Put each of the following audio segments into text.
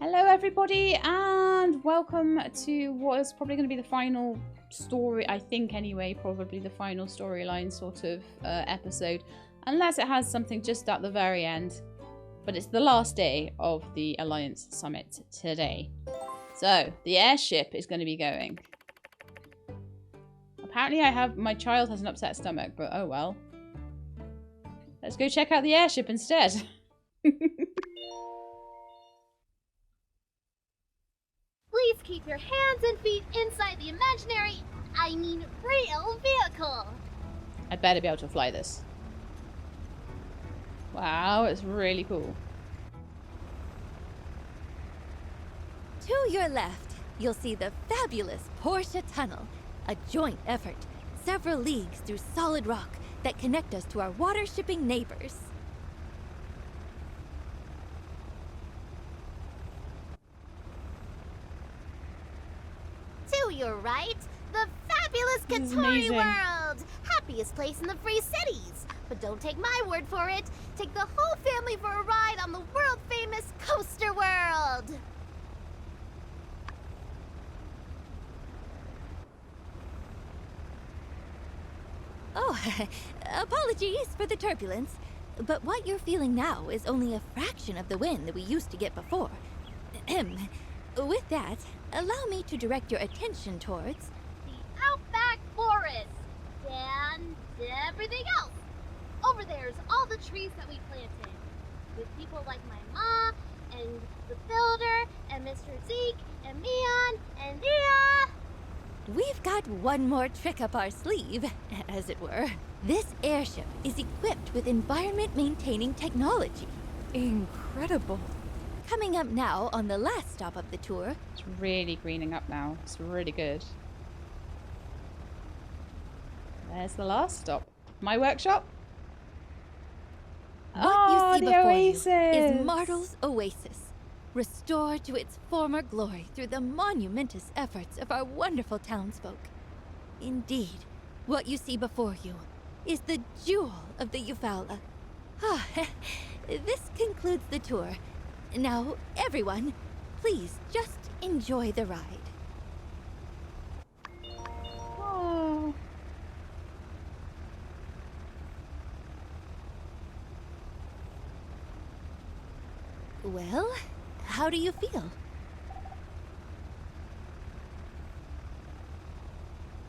Hello everybody and welcome to what is probably going to be the final story, I think anyway, probably the final storyline sort of episode, unless it has something just at the very end. But it's the last day of the Alliance Summit today. So, the airship is going to be going. Apparently my child has an upset stomach, but oh well. Let's go check out the airship instead. Please keep your hands and feet inside the imaginary, real vehicle. I'd better be able to fly this. Wow, it's really cool. To your left, you'll see the fabulous Porsche Tunnel, a joint effort, several leagues through solid rock that connect us to our water-shipping neighbors. To your right, the fabulous Katori World! Happiest place in the Free Cities! But don't take my word for it. Take the whole family for a ride on the world-famous Coaster World! Oh, apologies for the turbulence, but what you're feeling now is only a fraction of the wind that we used to get before. With that, allow me to direct your attention towards the Outback Forest! And everything else! Over there's all the trees that we planted. With people like my ma, and the builder, and Mr. Zeke, and Mion, and Nia! We've got one more trick up our sleeve, as it were. This airship is equipped with environment-maintaining technology. Incredible. Coming up now on the last stop of the tour. It's really greening up now. It's really good. There's the last stop. My workshop. What you see before oasis. you is Martel's Oasis, restored to its former glory through the monumentous efforts of our wonderful townsfolk. Indeed, what you see before you is the jewel of the Eufaula. This concludes the tour. Now, everyone, please just enjoy the ride. Oh. Well, how do you feel?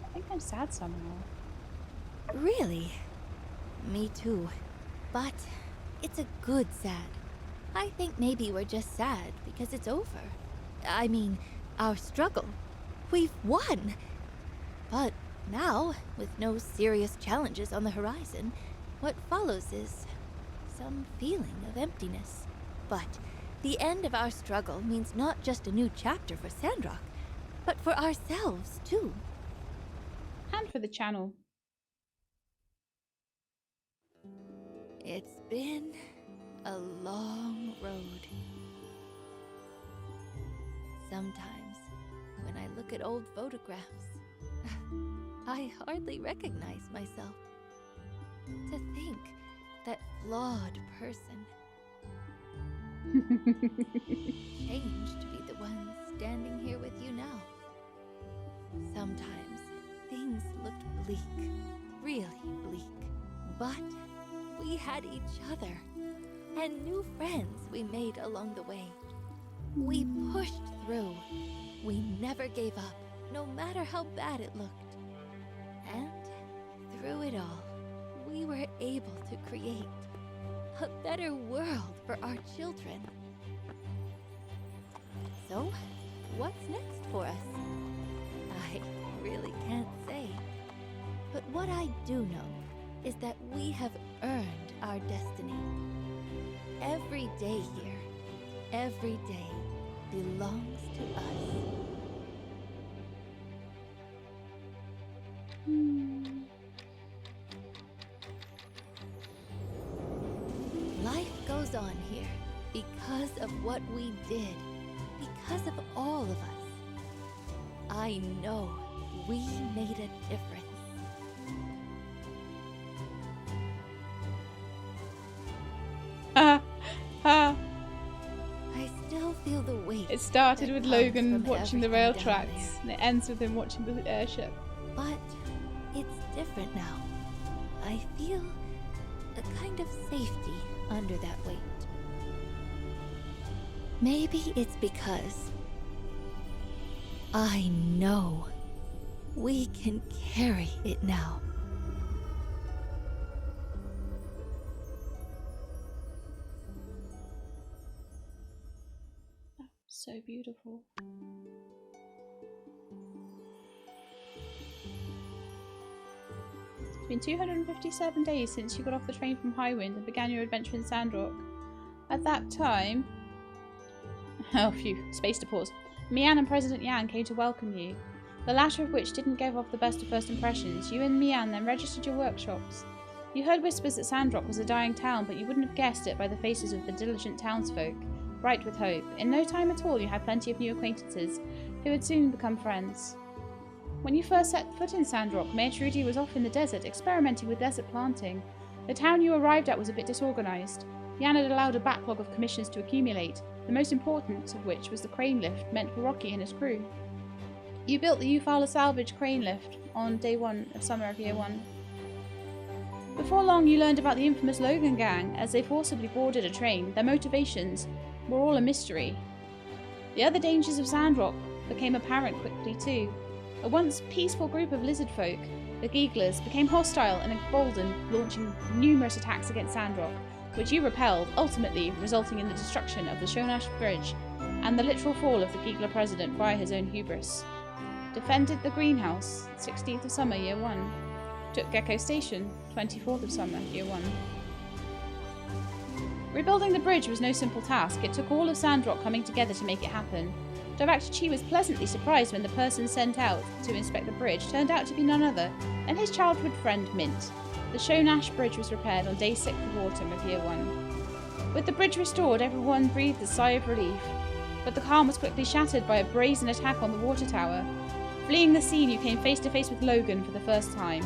I think I'm sad somehow. Really? Me too. But it's a good sad. I think maybe we're just sad because it's over. I mean, our struggle. We've won! But now, with no serious challenges on the horizon, what follows is some feeling of emptiness. But the end of our struggle means not just a new chapter for Sandrock, but for ourselves, too. And for the channel. It's been a long road. Sometimes, when I look at old photographs, I hardly recognize myself. To think that flawed person changed to be the one standing here with you now. Sometimes things looked bleak, really bleak, but we had each other and new friends we made along the way. We pushed through. We never gave up, no matter how bad it looked. And through it all, we were able to create a better world for our children. So, what's next for us? I really can't say. But what I do know is that we have earned our destiny. Every day here, every day belongs to us. Life goes on here because of what we did, because of all of us. I know we made a difference. I still feel the weight. It started that with comes Logan from watching the rail everything down tracks, there. and it ends with him watching the airship. But it's different now. I feel a kind of safety under that weight. Maybe it's because I know we can carry it now. So beautiful. It's been 257 days since you got off the train from Highwind and began your adventure in Sandrock. At that time... Oh, phew, spaced a pause. Mian and President Yan came to welcome you, the latter of which didn't give off the best of first impressions. You and Mian then registered your workshops. You heard whispers that Sandrock was a dying town, but you wouldn't have guessed it by the faces of the diligent townsfolk, bright with hope. In no time at all, you had plenty of new acquaintances, who would soon become friends. When you first set foot in Sandrock, Mayor Trudy was off in the desert, experimenting with desert planting. The town you arrived at was a bit disorganised. Yan had allowed a backlog of commissions to accumulate, the most important of which was the crane lift meant for Rocky and his crew. You built the Ufala salvage crane lift on day 1 of summer of year 1. Before long, you learned about the infamous Logan gang as they forcibly boarded a train. Their motivations were all a mystery. The other dangers of Sandrock became apparent quickly too. A once peaceful group of lizard folk, the Geeglers, became hostile and emboldened, launching numerous attacks against Sandrock, which you repelled, ultimately resulting in the destruction of the Shonash Bridge and the literal fall of the Geegler president by his own hubris. Defended the greenhouse, 16th of summer, year 1. Took Gecko Station, 24th of summer, year 1. Rebuilding the bridge was no simple task. It took all of Sandrock coming together to make it happen. Director Chi was pleasantly surprised when the person sent out to inspect the bridge turned out to be none other than his childhood friend Mint. The Shonash Bridge was repaired on day 6th of autumn of year 1. With the bridge restored, everyone breathed a sigh of relief, but the calm was quickly shattered by a brazen attack on the water tower. Fleeing the scene, you came face to face with Logan for the first time.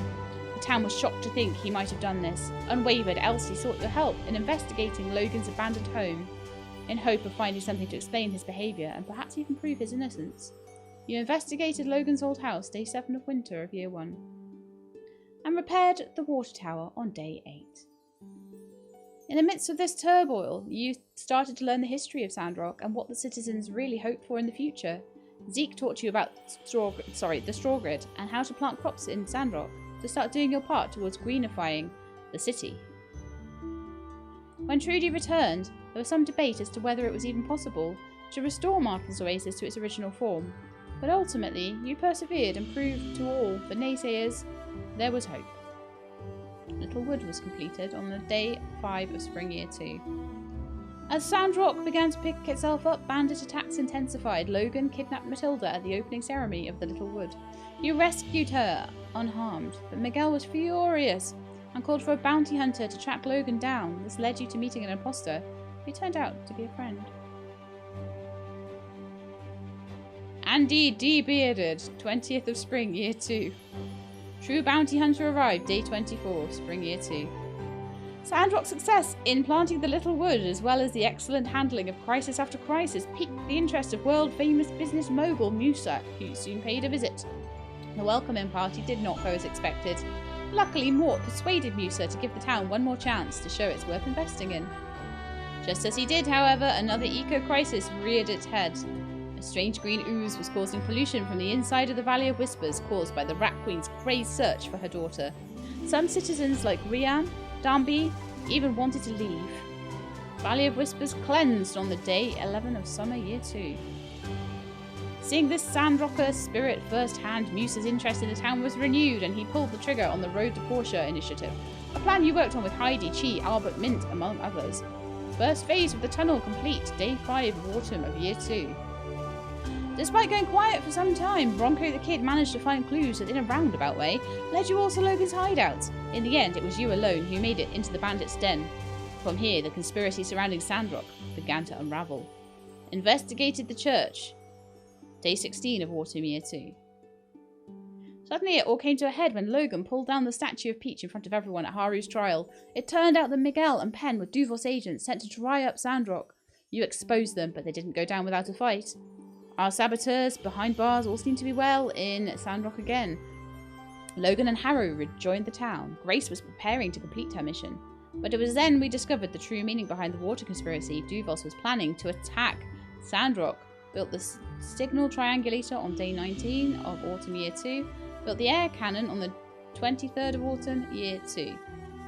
The town was shocked to think he might have done this. Unwavered, Elsie sought your help in investigating Logan's abandoned home, in hope of finding something to explain his behaviour and perhaps even prove his innocence. You investigated Logan's old house, day 7 of winter of year 1, and repaired the water tower on day 8. In the midst of this turmoil, you started to learn the history of Sandrock and what the citizens really hoped for in the future. Zeke taught you about the straw grid and how to plant crops in Sandrock to start doing your part towards greenifying the city. When Trudy returned, there was some debate as to whether it was even possible to restore Martle's Oasis to its original form, but ultimately you persevered and proved to all the naysayers there was hope. Little Wood was completed on the day 5 of spring year 2. As Sandrock began to pick itself up, bandit attacks intensified. Logan kidnapped Matilda at the opening ceremony of the Little Wood. You rescued her unharmed, but Miguel was furious and called for a bounty hunter to track Logan down. This led you to meeting an imposter who turned out to be a friend. Andy D. Bearded, 20th of spring, year 2. True bounty hunter arrived, day 24, spring year 2. Sandrock's success in planting the Little Wood, as well as the excellent handling of crisis after crisis, piqued the interest of world-famous business mogul Musa, who soon paid a visit. The welcoming party did not go as expected. Luckily, Mort persuaded Musa to give the town one more chance to show it's worth investing in. Just as he did, however, another eco-crisis reared its head. A strange green ooze was causing pollution from the inside of the Valley of Whispers, caused by the Rat Queen's crazed search for her daughter. Some citizens, like Rian, Darby, even wanted to leave. Valley of Whispers cleansed on the day 11 of summer year 2. Seeing this Sandrocker spirit firsthand, Musa's interest in the town was renewed and he pulled the trigger on the Road to Portia initiative, a plan you worked on with Heidi, Chi, Albert, Mint, among others. First phase of the tunnel complete, day 5 of autumn of year 2. Despite going quiet for some time, Bronco the Kid managed to find clues that in a roundabout way led you all to Logan's hideout. In the end, it was you alone who made it into the bandits' den. From here, the conspiracy surrounding Sandrock began to unravel. Investigated the church. Day 16 of autumn year 2. Suddenly it all came to a head when Logan pulled down the statue of Peach in front of everyone at Haru's trial. It turned out that Miguel and Penn were Duvos agents sent to dry up Sandrock. You exposed them, but they didn't go down without a fight. Our saboteurs behind bars all seem to be well in Sandrock again. Logan and Harrow rejoined the town. Grace was preparing to complete her mission. But it was then we discovered the true meaning behind the water conspiracy. Duvos was planning to attack Sandrock. Built the signal triangulator on day 19 of autumn year 2. Built the air cannon on the 23rd of autumn year 2.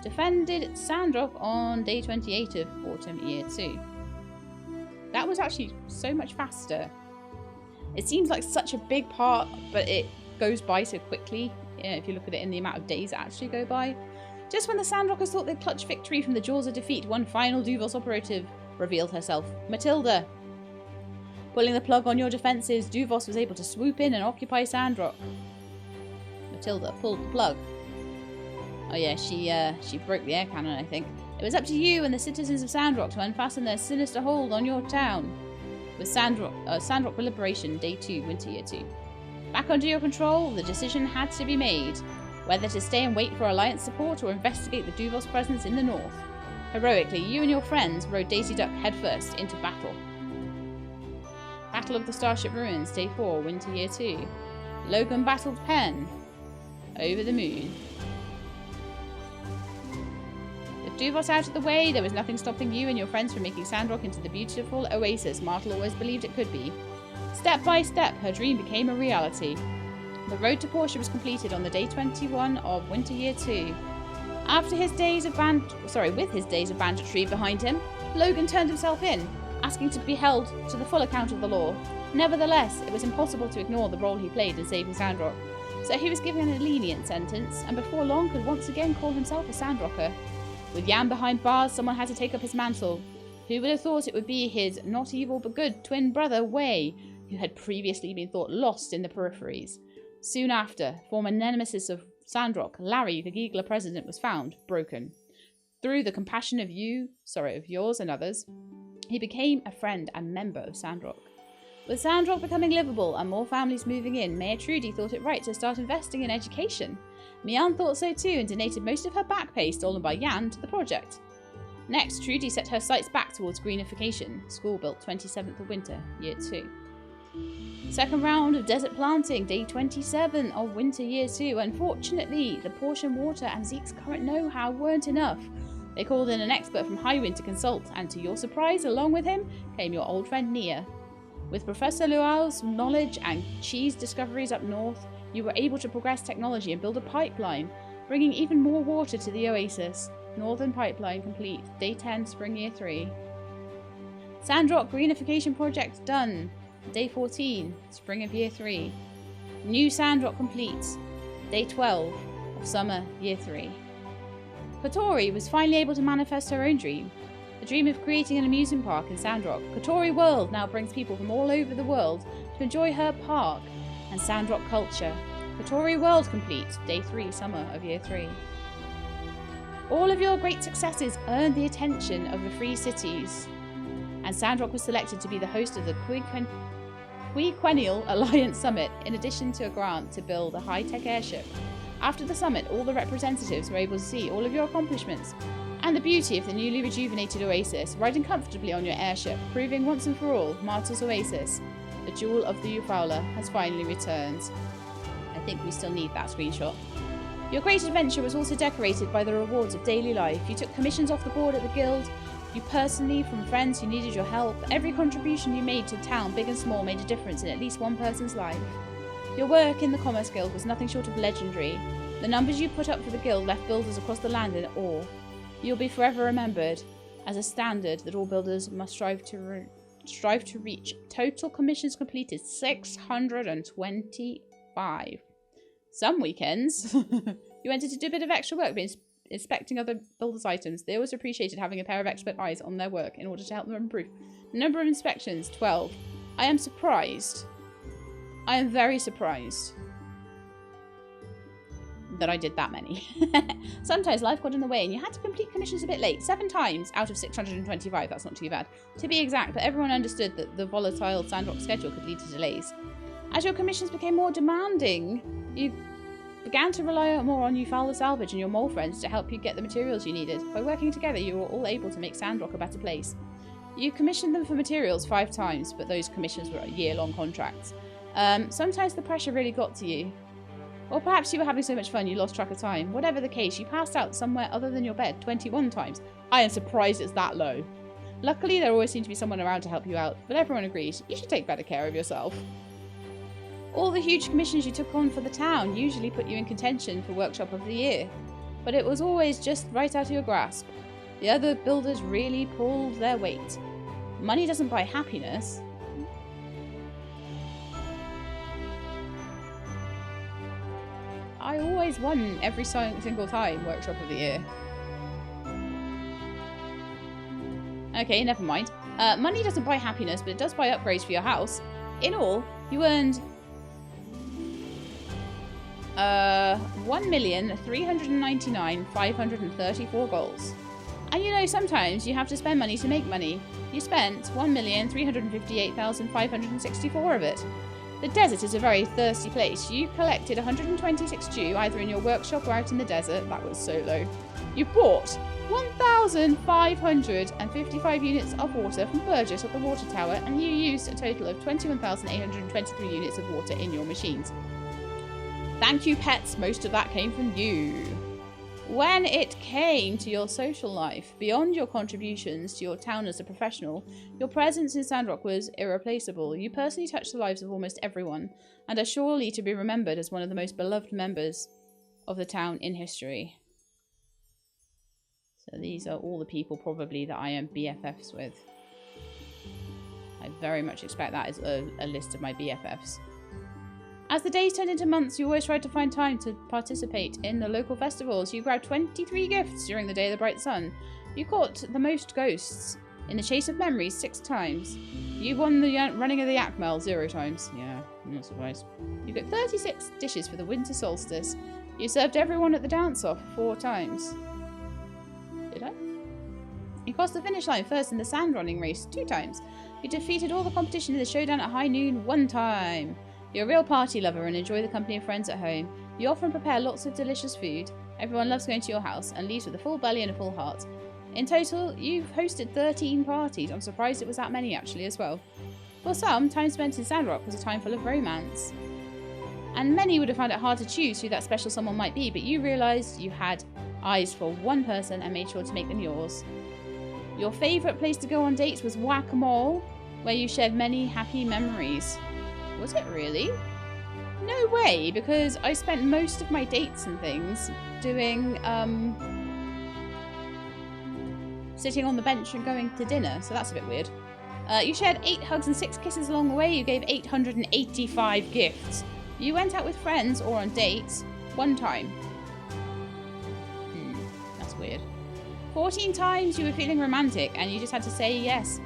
Defended Sandrock on day 28 of autumn year 2. That was actually so much faster. It seems like such a big part, but it goes by so quickly. If you look at it in the amount of days that actually go by. Just when the Sandrockers thought they'd clutch victory from the jaws of defeat, one final Duvos operative revealed herself. Matilda. Pulling the plug on your defences, Duvos was able to swoop in and occupy Sandrock. Matilda pulled the plug. Oh yeah, she broke the air cannon, I think. It was up to you and the citizens of Sandrock to unfasten their sinister hold on your town. With Sandrock Liberation, Day 2, Winter Year 2. Back under your control, the decision had to be made. Whether to stay and wait for Alliance support or investigate the Duvos presence in the north. Heroically, you and your friends rode Daisy Duck headfirst into battle. Battle of the Starship Ruins, Day 4, Winter Year 2. Logan battled Penn. Over the moon. With Duvos out of the way, there was nothing stopping you and your friends from making Sandrock into the beautiful oasis Martel always believed it could be. Step by step, her dream became a reality. The road to Portia was completed on the day 21 of Winter Year 2. With his days of banditry behind him, Logan turned himself in, asking to be held to the full account of the law. Nevertheless, it was impossible to ignore the role he played in saving Sandrock, so he was given a lenient sentence, and before long could once again call himself a Sandrocker. With Yan behind bars, someone had to take up his mantle. Who would have thought it would be his not evil but good twin brother, Wei, who had previously been thought lost in the peripheries. Soon after, former nemesis of Sandrock, Larry, the Giegler president, was found, broken. Through the compassion of yours and others, he became a friend and member of Sandrock. With Sandrock becoming livable and more families moving in, Mayor Trudy thought it right to start investing in education. Mian thought so too and donated most of her back pay stolen by Yan to the project. Next, Trudy set her sights back towards greenification. School built 27th of winter, year 2. Second round of desert planting, day 27 of winter year 2. Unfortunately, the portion water and Zeke's current know-how weren't enough. They called in an expert from Highwind to consult, and to your surprise, along with him came your old friend Nia. With Professor Luau's knowledge and Chi's discoveries up north, you were able to progress technology and build a pipeline, bringing even more water to the oasis. Northern pipeline complete, day 10, spring year 3. Sandrock greenification project done. Day 14, spring of year 3. New Sandrock complete. Day 12 of summer year 3. Kotori was finally able to manifest her own dream. The dream of creating an amusement park in Sandrock. Kotori World now brings people from all over the world to enjoy her park and Sandrock culture. Kotori World complete. Day 3, summer of year 3. All of your great successes earned the attention of the Free Cities, and Sandrock was selected to be the host of the Quinquennial Alliance Summit, in addition to a grant to build a high-tech airship. After the summit, all the representatives were able to see all of your accomplishments and the beauty of the newly rejuvenated oasis, riding comfortably on your airship, proving once and for all, Martel's Oasis, the jewel of the Eufaula, has finally returned. I think we still need that screenshot. Your great adventure was also decorated by the rewards of daily life. You took commissions off the board at the guild. You personally, from friends who needed your help. Every contribution you made to town, big and small, made a difference in at least one person's life. Your work in the Commerce Guild was nothing short of legendary. The numbers you put up for the guild left builders across the land in awe. You'll be forever remembered as a standard that all builders must strive to reach. Total commissions completed 625. Some weekends, you went in to do a bit of extra work, inspecting other builders' items. They always appreciated having a pair of expert eyes on their work in order to help them improve. Number of inspections, 12. I am surprised. I am very surprised that I did that many. Sometimes life got in the way and you had to complete commissions a bit late. 7 times out of 625, that's not too bad. To be exact, but everyone understood that the volatile Sandrock schedule could lead to delays. As your commissions became more demanding, you began to rely more on Eufaula Salvage and your mole friends to help you get the materials you needed. By working together, you were all able to make Sandrock a better place. You commissioned them for materials 5 times, but those commissions were year-long contracts. Sometimes the pressure really got to you. Or perhaps you were having so much fun you lost track of time. Whatever the case, you passed out somewhere other than your bed 21 times. I am surprised it's that low. Luckily, there always seemed to be someone around to help you out, but everyone agrees you should take better care of yourself. All the huge commissions you took on for the town usually put you in contention for Workshop of the Year, but it was always just right out of your grasp. The other builders really pulled their weight. Money doesn't buy happiness. I always won every single time Workshop of the Year. Okay, never mind. Money doesn't buy happiness, but it does buy upgrades for your house. In all, you earned 1,399,534 goals. And you know, sometimes you have to spend money to make money. You spent 1,358,564 of it. The desert is a very thirsty place. You collected 126 dew, either in your workshop or out in the desert. That was so low. You bought 1,555 units of water from Burgess at the water tower, and you used a total of 21,823 units of water in your machines. Thank you, pets. Most of that came from you. When it came to your social life, beyond your contributions to your town as a professional, your presence in Sandrock was irreplaceable. You personally touched the lives of almost everyone, and are surely to be remembered as one of the most beloved members of the town in history. So these are all the people probably that I am BFFs with. I very much expect that is a list of my BFFs. As the days turned into months, you always tried to find time to participate in the local festivals. You grabbed 23 gifts during the Day of the Bright Sun. You caught the most ghosts in the Chase of Memories 6 times. You won the running of the Yakmel 0 times. Yeah, I'm not surprised. You got 36 dishes for the winter solstice. You served everyone at the dance-off 4 times. Did I? You crossed the finish line first in the sand running race 2 times. You defeated all the competition in the showdown at high noon 1 time. You're a real party lover and enjoy the company of friends at home. You often prepare lots of delicious food. Everyone loves going to your house and leaves with a full belly and a full heart. In total, you've hosted 13 parties. I'm surprised it was that many actually as well. For some, time spent in Sandrock was a time full of romance. And many would have found it hard to choose who that special someone might be, but you realised you had eyes for one person and made sure to make them yours. Your favourite place to go on dates was Whack-A-Mole, where you shared many happy memories. Was it really? No way, because I spent most of my dates and things doing, sitting on the bench and going to dinner, so that's a bit weird. You shared 8 hugs and 6 kisses along the way. You gave 885 gifts. You went out with friends or on dates 1 time. That's weird. 14 times you were feeling romantic and you just had to say yes.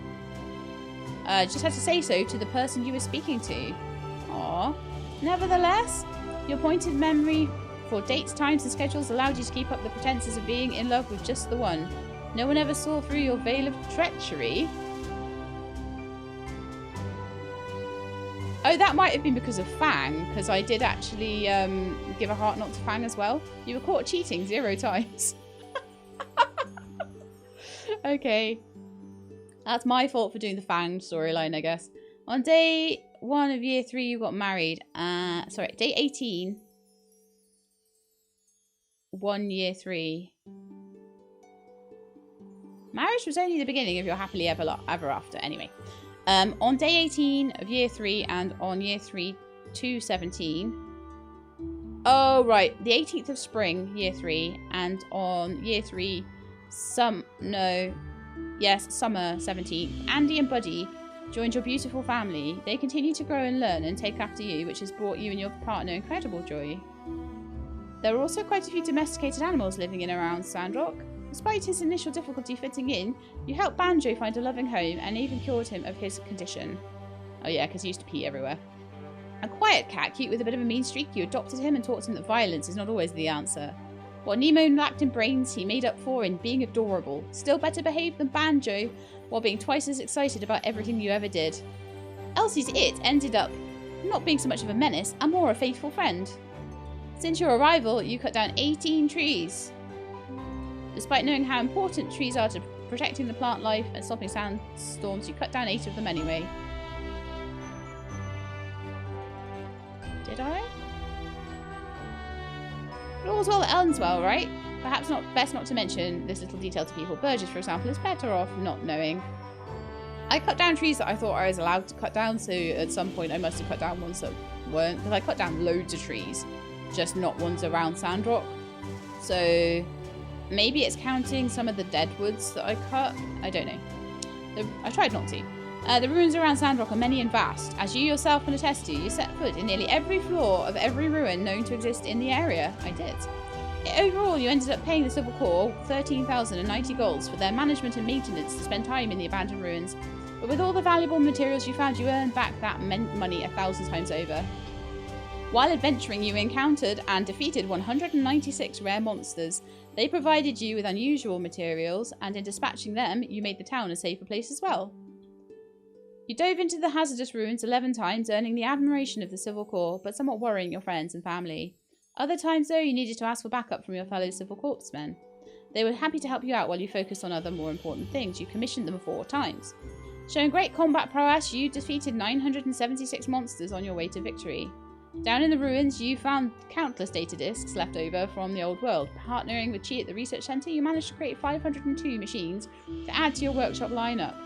Just had to say so to the person you were speaking to. Aww. Nevertheless, your pointed memory for dates, times and schedules allowed you to keep up the pretenses of being in love with just the one. No one ever saw through your veil of treachery. Oh, that might have been because of Fang, because I did actually give a heart knot to Fang as well. You were caught cheating 0 times. Okay. That's my fault for doing the Fang storyline, I guess. On day 1 of year 3, you got married. Sorry, day 18. 1 year 3. Marriage was only the beginning of your happily ever after. Anyway. On day 18 of year 3 and on year 3, 217. Oh, right. The 18th of spring, year 3. And on year 3, summer 17th, Andy and Buddy joined your beautiful family. They continue to grow and learn and take after you, which has brought you and your partner incredible joy. There are also quite a few domesticated animals living in around Sandrock. Despite his initial difficulty fitting in, you helped Banjo find a loving home and even cured him of his condition. Oh yeah, because he used to pee everywhere. A quiet cat, cute with a bit of a mean streak, you adopted him and taught him that violence is not always the answer. What Nemo lacked in brains, he made up for in being adorable. Still better behaved than Banjo, while being twice as excited about everything you ever did. Elsie's It ended up not being so much of a menace and more a faithful friend. Since your arrival, you cut down 18 trees. Despite knowing how important trees are to protecting the plant life and stopping sandstorms, you cut down 8 of them anyway. Did I? But all's well that ends well, right? Perhaps best not to mention this little detail to people. Burgess, for example, is better off not knowing. I cut down trees that I thought I was allowed to cut down, so at some point I must have cut down ones that weren't. Because I cut down loads of trees, just not ones around Sandrock. So maybe it's counting some of the dead woods that I cut. I don't know. I tried not to. The ruins around Sandrock are many and vast. As you yourself can attest to, you set foot in nearly every floor of every ruin known to exist in the area. I did. Overall, you ended up paying the Civil Corps 13,090 golds for their management and maintenance to spend time in the abandoned ruins. But with all the valuable materials you found, you earned back that money 1,000 times over. While adventuring, you encountered and defeated 196 rare monsters. They provided you with unusual materials, and in dispatching them, you made the town a safer place as well. You dove into the hazardous ruins 11 times, earning the admiration of the Civil Corps, but somewhat worrying your friends and family. Other times, though, you needed to ask for backup from your fellow Civil Corpsmen. They were happy to help you out while you focused on other more important things. You commissioned them 4 times. Showing great combat prowess, you defeated 976 monsters on your way to victory. Down in the ruins, you found countless data disks left over from the old world. Partnering with Chi at the research centre, you managed to create 502 machines to add to your workshop lineup.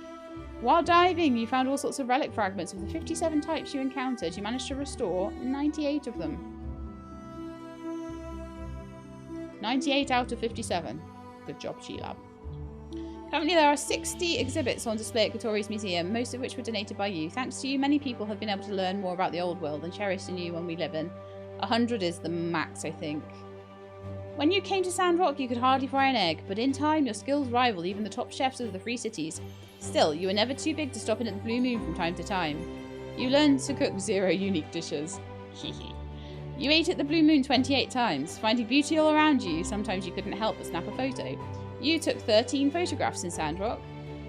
While diving, you found all sorts of relic fragments. Of the 57 types you encountered, you managed to restore 98 of them. 98 out of 57. Good job, Chi Lab. Currently, there are 60 exhibits on display at Katori's museum, most of which were donated by you. Thanks to you, many people have been able to learn more about the old world and cherish the new one we live in. 100 is the max, I think. When you came to Sandrock, you could hardly fry an egg, but in time, your skills rivaled even the top chefs of the Free Cities. Still, you were never too big to stop in at the Blue Moon from time to time. You learned to cook 0 unique dishes. You ate at the Blue Moon 28 times. Finding beauty all around you, sometimes you couldn't help but snap a photo. You took 13 photographs in Sandrock.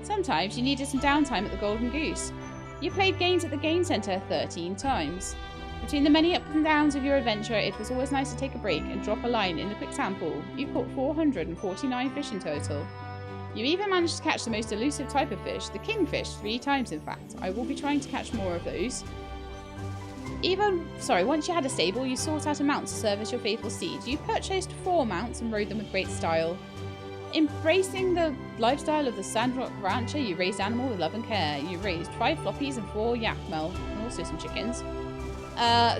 Sometimes you needed some downtime at the Golden Goose. You played games at the Game Centre 13 times. Between the many ups and downs of your adventure, it was always nice to take a break and drop a line in the quicksand pool. You caught 449 fish in total. You even managed to catch the most elusive type of fish, the kingfish, 3 times in fact. I will be trying to catch more of those. Once you had a stable, you sought out a mount to service your faithful steed. You purchased 4 mounts and rode them with great style. Embracing the lifestyle of the Sandrock rancher, you raised animals with love and care. You raised 5 floppies and 4 yakmel, and also some chickens.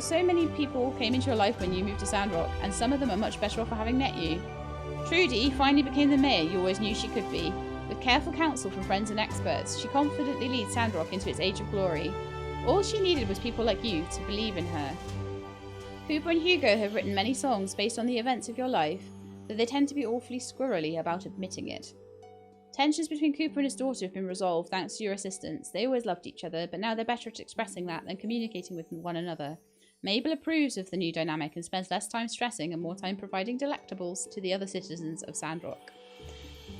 So many people came into your life when you moved to Sandrock, and some of them are much better off for having met you. Trudy finally became the mayor you always knew she could be. With careful counsel from friends and experts, she confidently leads Sandrock into its age of glory. All she needed was people like you to believe in her. Cooper and Hugo have written many songs based on the events of your life, though they tend to be awfully squirrely about admitting it. Tensions between Cooper and his daughter have been resolved thanks to your assistance. They always loved each other, but now they're better at expressing that than communicating with one another. Mabel approves of the new dynamic and spends less time stressing and more time providing delectables to the other citizens of Sandrock.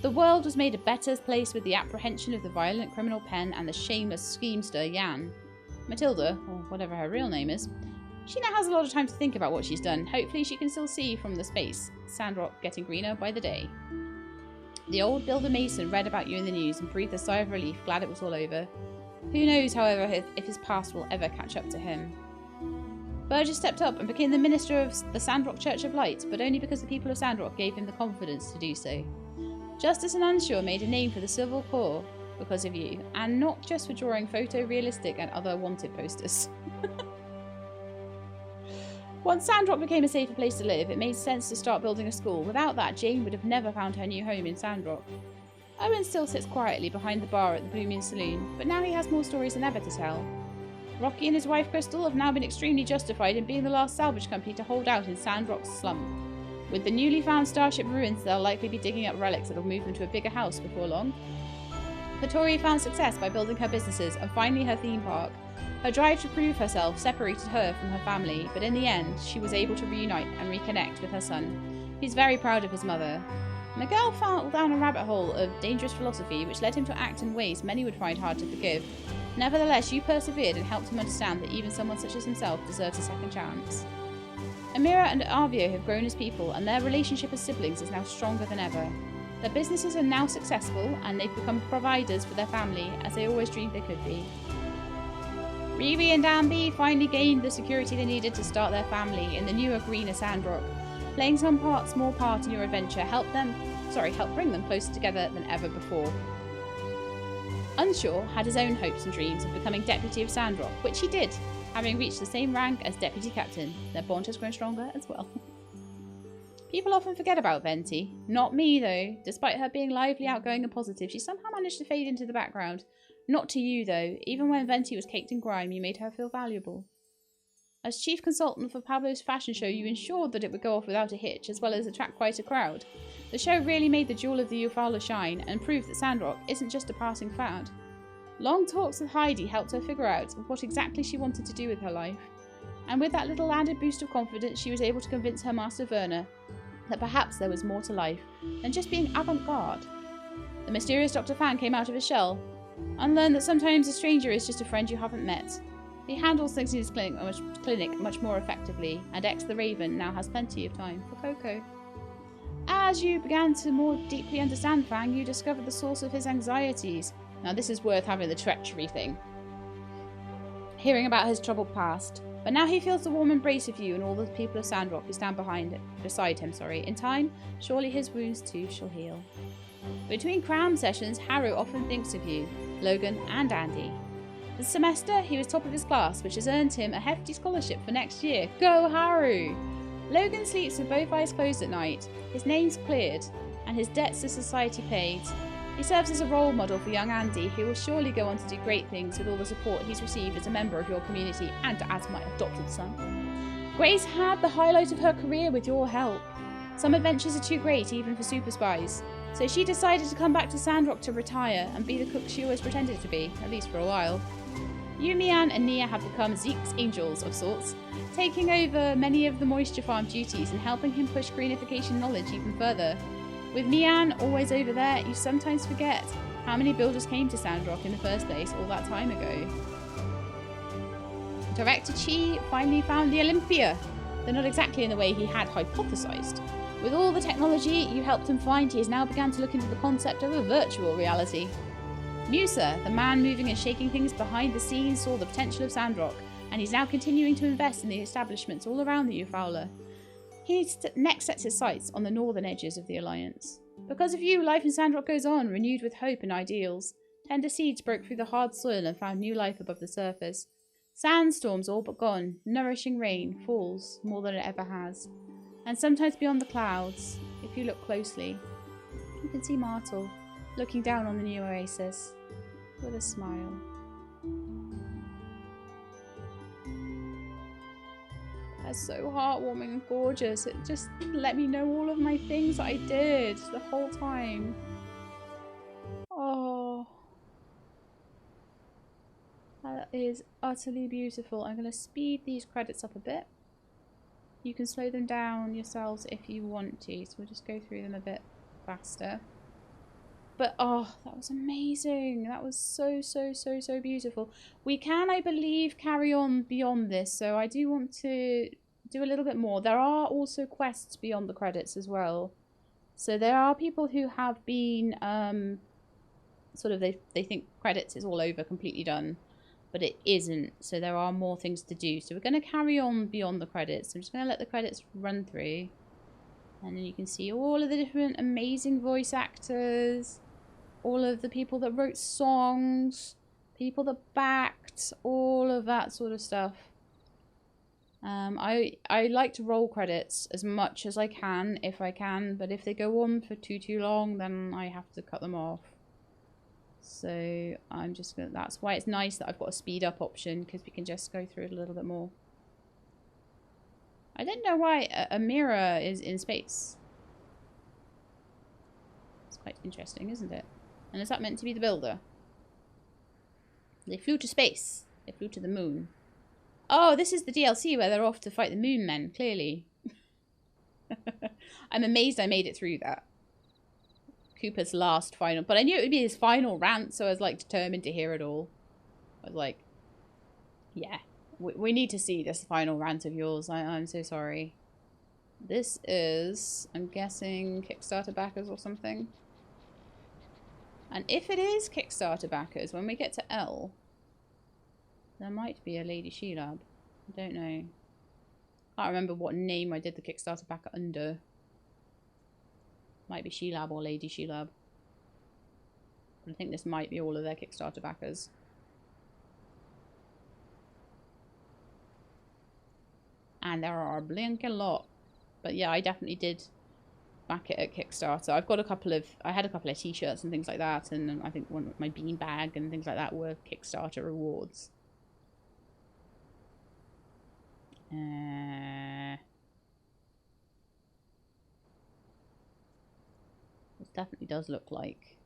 The world was made a better place with the apprehension of the violent criminal Pen and the shameless schemester Jan. Matilda, or whatever her real name is, she now has a lot of time to think about what she's done. Hopefully she can still see from the space, Sandrock getting greener by the day. The old builder Mason read about you in the news and breathed a sigh of relief, glad it was all over. Who knows, however, if his past will ever catch up to him. Burgess stepped up and became the minister of the Sandrock Church of Light, but only because the people of Sandrock gave him the confidence to do so. Justice and Unsure made a name for the Civil Corps because of you, and not just for drawing photorealistic and other wanted posters. Once Sandrock became a safer place to live, it made sense to start building a school. Without that, Jane would have never found her new home in Sandrock. Owen still sits quietly behind the bar at the Blue Moon Saloon, but now he has more stories than ever to tell. Rocky and his wife Crystal have now been extremely justified in being the last salvage company to hold out in Sandrock's slump. With the newly found Starship ruins, they'll likely be digging up relics that'll move them to a bigger house before long. Katori found success by building her businesses and finally her theme park. Her drive to prove herself separated her from her family, but in the end, she was able to reunite and reconnect with her son. He's very proud of his mother. Miguel fell down a rabbit hole of dangerous philosophy which led him to act in ways many would find hard to forgive. Nevertheless, you persevered and helped him understand that even someone such as himself deserves a second chance. Amira and Arvio have grown as people, and their relationship as siblings is now stronger than ever. Their businesses are now successful and they've become providers for their family as they always dreamed they could be. Riri and Danby finally gained the security they needed to start their family in the newer, greener Sandrock. Playing some small part in your adventure helped bring them closer together than ever before. Unsure had his own hopes and dreams of becoming Deputy of Sandrock, which he did, having reached the same rank as Deputy Captain. Their bond has grown stronger as well. People often forget about Venti. Not me, though. Despite her being lively, outgoing and positive, she somehow managed to fade into the background. Not to you, though. Even when Venti was caked in grime, you made her feel valuable. As chief consultant for Pablo's fashion show, you ensured that it would go off without a hitch, as well as attract quite a crowd. The show really made the jewel of the Eufaula shine, and proved that Sandrock isn't just a passing fad. Long talks with Heidi helped her figure out what exactly she wanted to do with her life. And with that little added boost of confidence, she was able to convince her master Werner that perhaps there was more to life than just being avant-garde. The mysterious Dr. Fan came out of his shell, and learned that sometimes a stranger is just a friend you haven't met. He handles things in his clinic much more effectively, and X the Raven now has plenty of time for Coco. As you began to more deeply understand Fang, you discovered the source of his anxieties. Now this is worth having the treachery thing. Hearing about his troubled past. But now he feels the warm embrace of you and all the people of Sandrock who stand beside him. In time, surely his wounds too shall heal. Between cram sessions, Haru often thinks of you, Logan and Andy. This semester, he was top of his class, which has earned him a hefty scholarship for next year. Go Haru! Logan sleeps with both eyes closed at night. His name's cleared, and his debts to society paid. He serves as a role model for young Andy, who will surely go on to do great things with all the support he's received as a member of your community and as my adopted son. Grace had the highlight of her career with your help. Some adventures are too great even for super spies, so she decided to come back to Sandrock to retire and be the cook she always pretended to be, at least for a while. You, Mian, and Nia have become Zeke's angels of sorts, taking over many of the moisture farm duties and helping him push greenification knowledge even further. With Mian always over there, you sometimes forget how many builders came to Sandrock in the first place all that time ago. Director Chi finally found the Olympia, though not exactly in the way he had hypothesized. With all the technology you helped him find, he has now begun to look into the concept of a virtual reality. Musa, the man moving and shaking things behind the scenes, saw the potential of Sandrock, and he's now continuing to invest in the establishments all around the Eufaula. He next sets his sights on the northern edges of the Alliance. Because of you, life in Sandrock goes on, renewed with hope and ideals. Tender seeds broke through the hard soil and found new life above the surface. Sandstorms all but gone, nourishing rain falls more than it ever has. And sometimes beyond the clouds, if you look closely, you can see Martel looking down on the new oasis with a smile. That's so heartwarming and gorgeous. It just let me know all of my things that I did the whole time. Oh, that is utterly beautiful. I'm going to speed these credits up a bit. You can slow them down yourselves if you want to, so we'll just go through them a bit faster. But oh, that was amazing. That was so beautiful. We can, I believe, carry on beyond this, so I do want to do a little bit more. There are also quests beyond the credits as well. So there are people who have been they think credits is all over, completely done, but it isn't. So there are more things to do. So we're going to carry on beyond the credits. I'm just going to let the credits run through, and then you can see all of the different amazing voice actors, all of the people that wrote songs, people that backed, all of that sort of stuff. I like to roll credits as much as I can, if I can, but if they go on for too long, then I have to cut them off. So I'm just gonna, that's why it's nice that I've got a speed up option, because we can just go through it a little bit more. I don't know why Amira is in space. It's quite interesting, isn't it? And is that meant to be the builder? They flew to space. They flew to the moon. Oh, this is the DLC where they're off to fight the moon men, clearly. I'm amazed I made it through that. Cooper's last final. But I knew it would be his final rant, so I was like determined to hear it all. I was like, yeah, we need to see this final rant of yours. I'm so sorry. This is, I'm guessing, Kickstarter backers or something. And if it is Kickstarter backers, when we get to L, there might be a Lady Sheelab. I don't know. I can't remember what name I did the Kickstarter backer under. Might be Sheelab or Lady Sheelab. I think this might be all of their Kickstarter backers. And there are a blinking lot. But yeah, I definitely did back it at Kickstarter. I've got a couple of... I had a couple of t-shirts and things like that. And I think one my bean bag and things like that were Kickstarter rewards. This definitely does look like...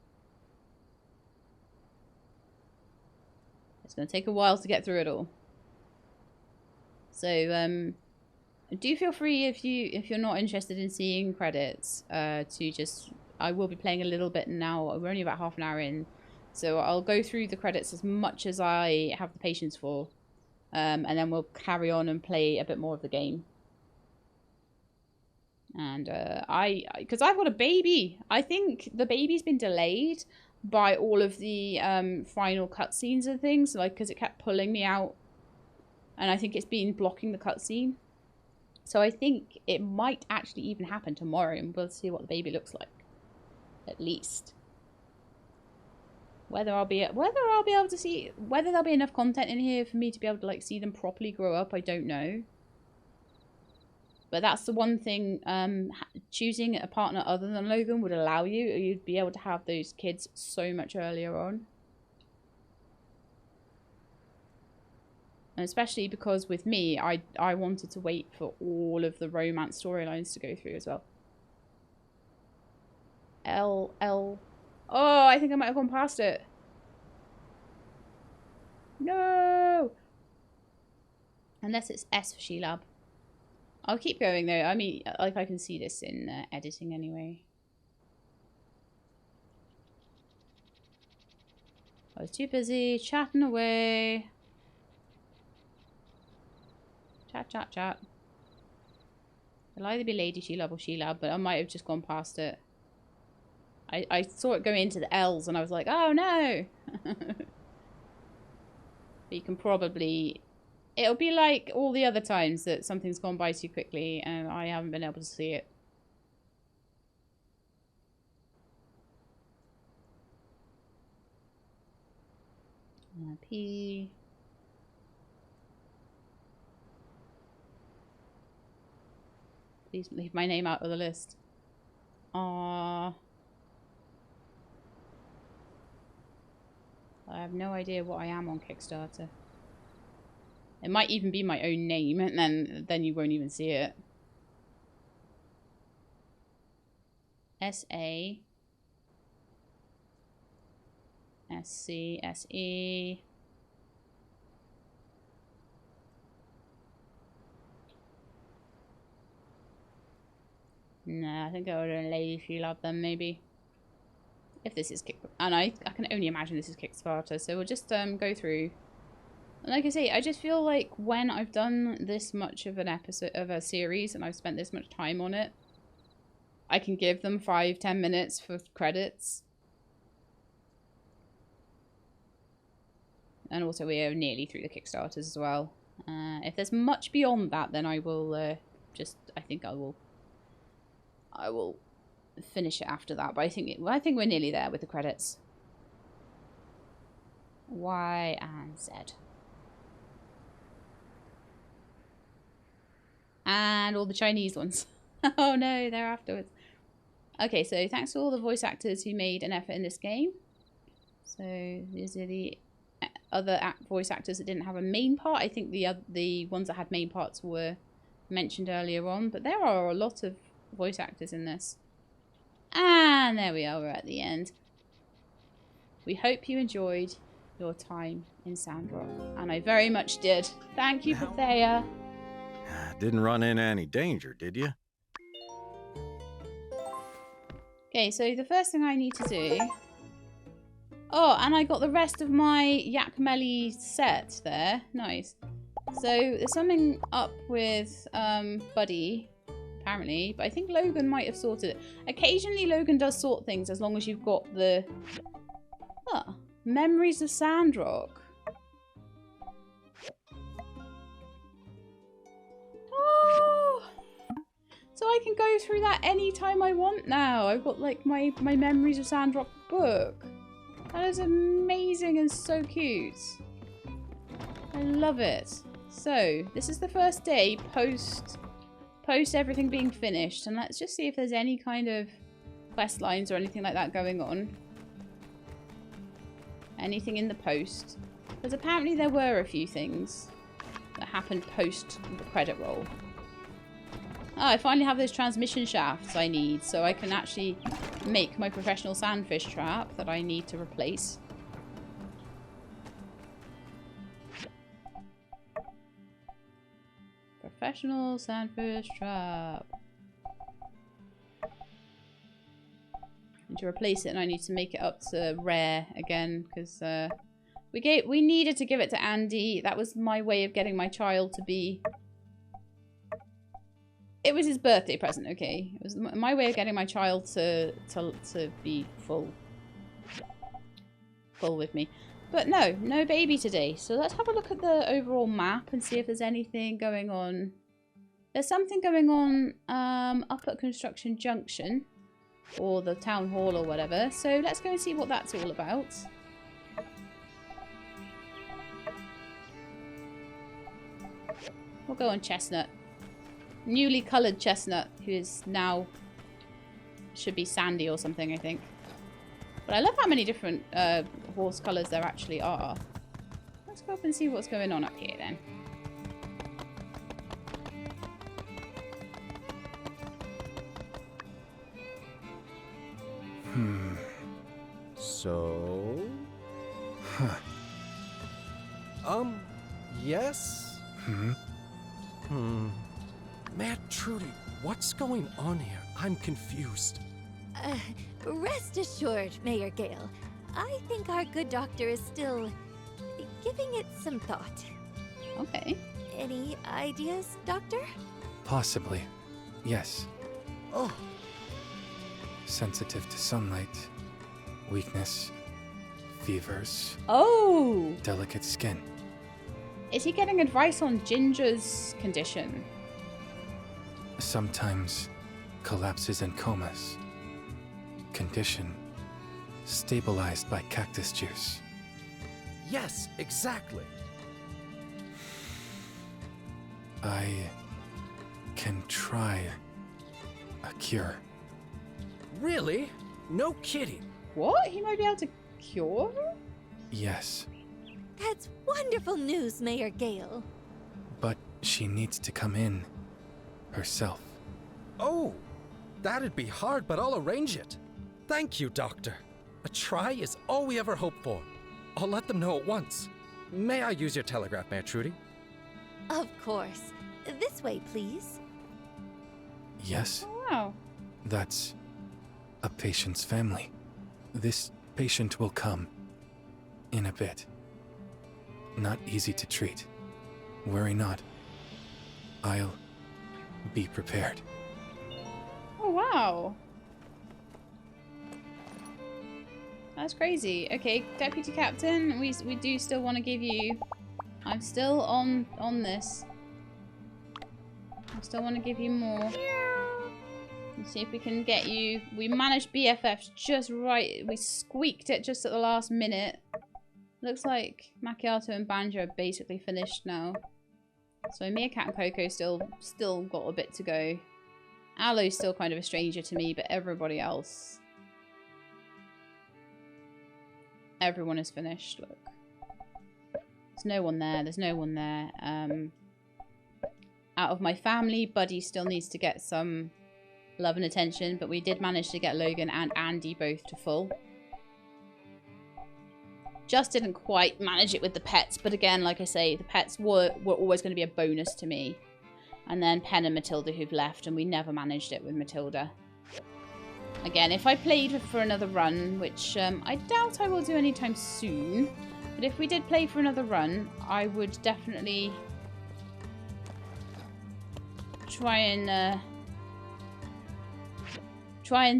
It's going to take a while to get through it all. So, do feel free if you're not interested in seeing credits to just... I will be playing a little bit now. We're only about half an hour in. So I'll go through the credits as much as I have the patience for. And then we'll carry on and play a bit more of the game. And because I've got a baby. I think the baby's been delayed by all of the final cutscenes and things. Like, because it kept pulling me out. And I think it's been blocking the cutscene. So I think it might actually even happen tomorrow. And we'll see what the baby looks like. At least. Whether I'll be able to see... Whether there'll be enough content in here for me to be able to, like, see them properly grow up, I don't know. But that's the one thing choosing a partner other than Logan would allow you. You'd be able to have those kids so much earlier on. And especially because with me, I wanted to wait for all of the romance storylines to go through as well. L. Oh, I think I might have gone past it. No! Unless it's S for Sheelab. I'll keep going though. I mean, like I can see this in editing anyway. I was too busy chatting away. Chat. It'll either be Lady Sheelab or Sheelab, but I might have just gone past it. I saw it going into the L's and I was like, oh no! But you can probably... It'll be like all the other times that something's gone by too quickly and I haven't been able to see it. P. Please leave my name out of the list. Aww. I have no idea what I am on Kickstarter. It might even be my own name, and then you won't even see it. S-A. S-C. S-E. Nah, I think I would have Lady Sheelab then, maybe. If this is Kickstarter. And I can only imagine this is Kickstarter, so we'll just go through. And like I say, I just feel like when I've done this much of an episode of a series and I've spent this much time on it, I can give them 5-10 minutes for credits. And also we are nearly through the Kickstarters as well. If there's much beyond that, then I will I think I will finish it after that. But I think we're nearly there with the credits. Y and Z. And all the Chinese ones. Oh no, they're afterwards. Okay, so thanks to all the voice actors who made an effort in this game. So these are the other voice actors that didn't have a main part. I think the ones that had main parts were mentioned earlier on. But there are a lot of voice actors in this. And there we are, we're at the end. We hope you enjoyed your time in Sandrock. And I very much did. Thank you, Bethea. Didn't run into any danger, did you? Okay, so the first thing I need to do... Oh, and I got the rest of my Yak Melly set there. Nice. So there's something up with Buddy, apparently. But I think Logan might have sorted it. Occasionally Logan does sort things as long as you've got the Huh. Memories of Sandrock. Oh! So I can go through that anytime I want now. I've got like my Memories of Sandrock book. That is amazing and so cute. I love it. So, this is the first day post everything being finished. And let's just see if there's any kind of quest lines or anything like that going on. Anything in the post. Because apparently there were a few things that happened post the credit roll. Oh, I finally have those transmission shafts I need, so I can actually make my professional sandfish trap that I need to replace. Professional sandfish trap. Need to replace it, and I need to make it up to rare again, because we needed to give it to Andy. That was my way of getting my child to be... It was his birthday present, okay? It was my way of getting my child to be full with me. But no baby today. So let's have a look at the overall map and see if there's anything going on. There's something going on up at Construction Junction, or the town hall or whatever. So let's go and see what that's all about. We'll go on Chestnut. Newly coloured Chestnut, who is now... should be Sandy or something, I think. But I love how many different horse colours there actually are. Let's go up and see what's going on up here then. So... Yes? Mad Trudy, what's going on here? I'm confused. Rest assured, Mayor Gale. I think our good doctor is still giving it some thought. Okay. Any ideas, Doctor? Possibly. Yes. Oh, Sensitive to sunlight, weakness, fevers, Oh! delicate skin. Is he getting advice on Ginger's condition? Sometimes collapses and comas. Condition stabilized by cactus juice. yes, exactly. I can try a cure. Really? No kidding. What? He might be able to cure her? Yes, That's wonderful news, Mayor Gale. but she needs to come in herself. Oh, that'd be hard, but I'll arrange it. Thank you, Doctor. A try is all we ever hope for. I'll let them know at once. May I use your telegraph, Mayor Trudy? Of course. This way, please. Yes, Oh, wow. that's a patient's family. This patient will come in a bit. Not easy to treat. Worry not. I'll be prepared. Oh, wow. That's crazy. Okay, Deputy Captain, we do still want to give you... I'm still on this. I still want to give you more. Let's see if we can get you... We managed BFFs just right. We squeaked it just at the last minute. Looks like Macchiato and Banjo are basically finished now. So Meerkat and Coco still got a bit to go. Aloe's still kind of a stranger to me, but everybody else... Everyone is finished, look. There's no one there, there's no one there. Out of my family, Buddy still needs to get some love and attention, but we did manage to get Logan and Andy both to full. Just didn't quite manage it with the pets, but again, like I say, the pets were always going to be a bonus to me. And then Pen and Matilda who've left, and we never managed it with Matilda. Again, if I played for another run, which I doubt I will do anytime soon, but if we did play for another run, I would definitely try and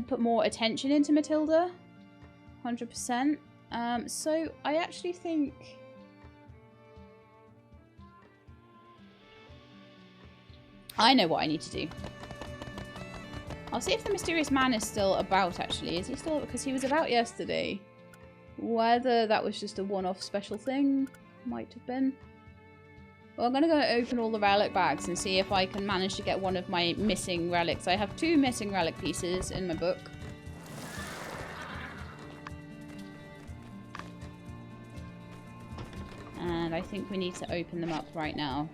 put more attention into Matilda. 100%. So I actually think... I know what I need to do. I'll see if the mysterious man is still about, actually. Is he still... Because he was about yesterday. Whether that was just a one-off special thing. Might have been. Well, I'm going to go open all the relic bags and see if I can manage to get one of my missing relics. I have 2 missing relic pieces in my book. And I think we need to open them up right now.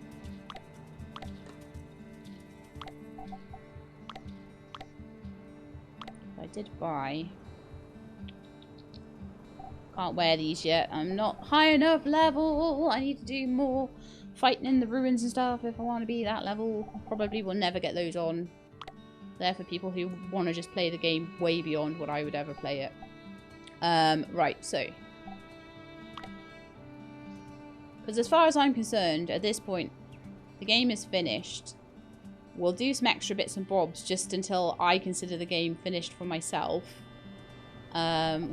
I did buy. Can't wear these yet. I'm not high enough level. I need to do more fighting in the ruins and stuff if I want to be that level. Probably will never get those on. They're for people who want to just play the game way beyond what I would ever play it. Right, so. Because as far as I'm concerned, at this point, the game is finished. We'll do some extra bits and bobs just until I consider the game finished for myself.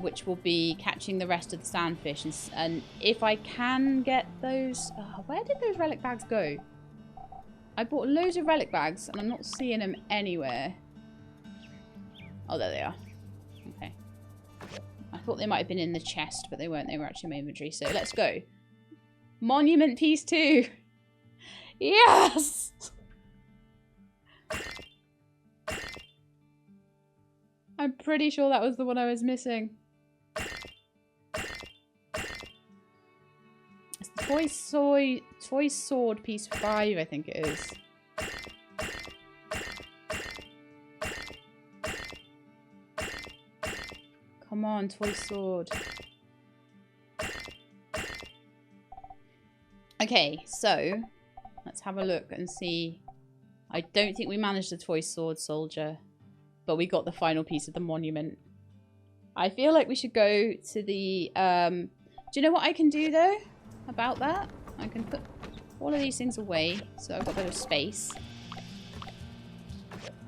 Which will be catching the rest of the sandfish. And if I can get those... where did those relic bags go? I bought loads of relic bags and I'm not seeing them anywhere. Oh, there they are. Okay. I thought they might have been in the chest, but they weren't. They were actually in my inventory. So let's go. Monument piece 2. Yes! I'm pretty sure that was the one I was missing. It's the toy sword piece 5, I think it is. Come on, toy sword. Okay, so let's have a look and see. I don't think we managed the toy sword soldier. But we got the final piece of the monument. I feel like we should go to the... do you know what I can do, though, about that? I can put all of these things away, so I've got a bit of space.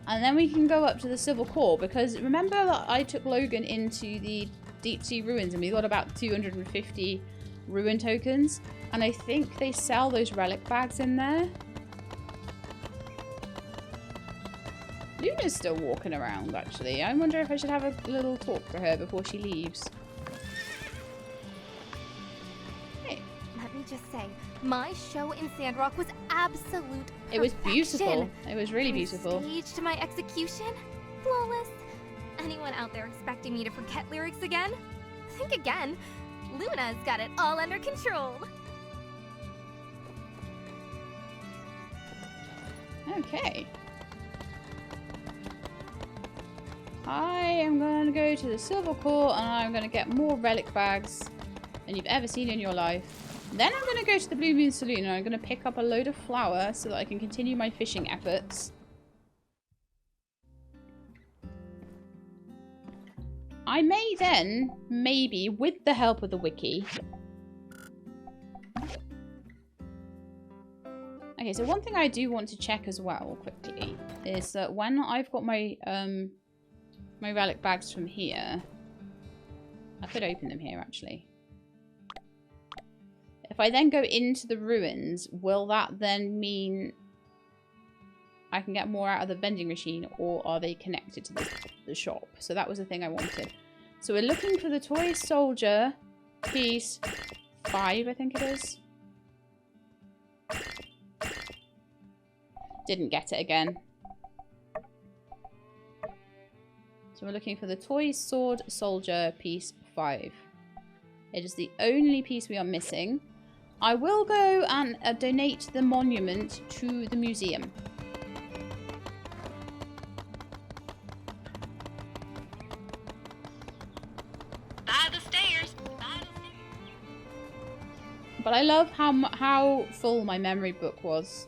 And then we can go up to the Civil Core, because remember that I took Logan into the Deep Sea Ruins, and we got about 250 ruin tokens. And I think they sell those relic bags in there. Luna's still walking around, actually. I wonder if I should have a little talk to her before she leaves. Hey. Let me just say, my show in Sandrock was absolute perfection. It was beautiful. It was really beautiful. Staged my execution, flawless. Anyone out there expecting me to forget lyrics again? Think again. Luna's got it all under control. Okay. I am going to go to the Silver Core and I'm going to get more relic bags than you've ever seen in your life. Then I'm going to go to the Blue Moon Saloon and I'm going to pick up a load of flour so that I can continue my fishing efforts. I may then, maybe, with the help of the wiki... Okay, so one thing I do want to check as well, quickly, is that when I've got my... my relic bags from here. I could open them here, actually. If I then go into the ruins, will that then mean I can get more out of the vending machine, or are they connected to the shop? So that was the thing I wanted. So we're looking for the toy soldier piece 5, I think it is. Didn't get it again. So we're looking for the toy sword soldier piece 5. It is the only piece we are missing. I will go and donate the monument to the museum. By the stairs. But I love how full my memory book was.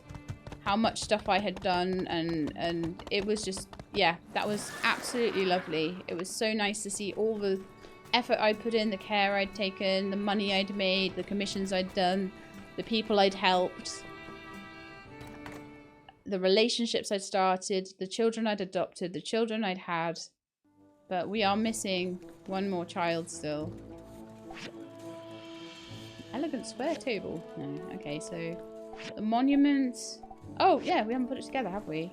How much stuff I had done, and it was just, yeah, that was absolutely lovely. It was so nice to see all the effort I'd put in, the care I'd taken, the money I'd made, the commissions I'd done, the people I'd helped, the relationships I'd started, the children I'd adopted, the children I'd had. But we are missing one more child still. Elegant square table. No. Okay, so the monument. Oh, yeah, we haven't put it together, have we?